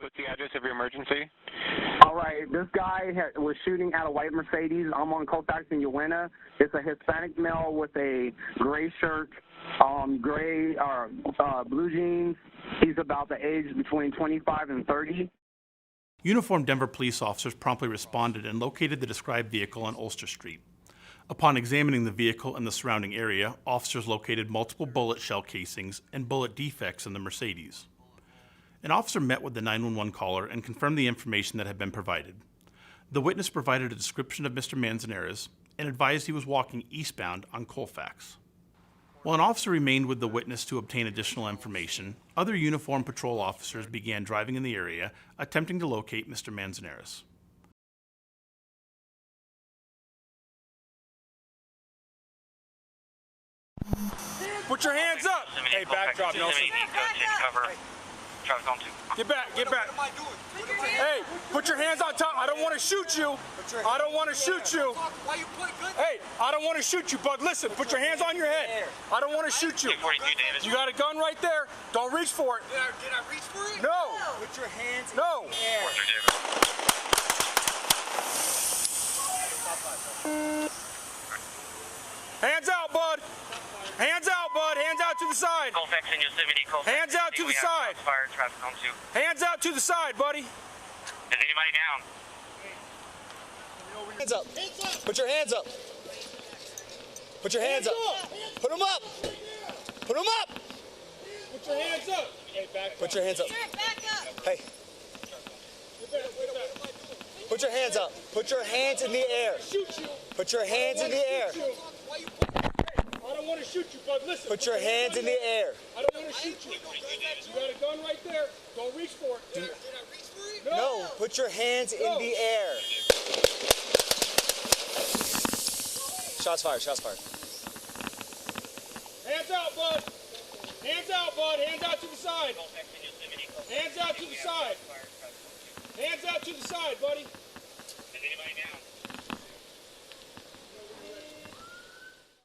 What's the address of your emergency? All right, this guy was shooting at a white Mercedes. I'm on Colfax in Yosemite. It's a Hispanic male with a gray shirt, blue jeans. He's about the age between 25 and 30. Uniformed Denver police officers promptly responded and located the described vehicle on Ulster Street. Upon examining the vehicle and the surrounding area, officers located multiple bullet shell casings and bullet defects in the Mercedes. An officer met with the 911 caller and confirmed the information that had been provided. The witness provided a description of Mr. Manzanares and advised he was walking eastbound on Colfax. While an officer remained with the witness to obtain additional information, other uniformed patrol officers began driving in the area, attempting to locate Mr. Manzanares. Put your hands up! Hey, backdrop, Nelson. Get back, get back. Hey, put your hands on top. I don't want to shoot you. I don't want to shoot you. Hey, I don't want to shoot you, but listen, put your hands on your head. I don't want to shoot you. You got a gun right there. Don't reach for it. Did I reach for it? No. Put your hands No. in the air. Hands out, bud. Hands out, bud. Hands out to the side. Colfax in Yosemite. Colfax. Hands out to the side. Fire traffic on 2. Hands out to the side, buddy. Is anybody down? Hands up. Put your hands up. Put your hands up. Put them up. Put them up. Put your hands up. Put your hands up. Hey. Put your hands up. Put your hands in the air. Put your hands in the air. I don't want to shoot you, bud. Listen. Put your hands in the air. I don't want to shoot you. You got a gun right there. Don't reach for it. Did I reach for it? No, put your hands in the air. Shots fired, shots fired. Hands out, bud. Hands out, bud. Hands out to the side. Hands out to the side. Hands out to the side, buddy. Is anybody down?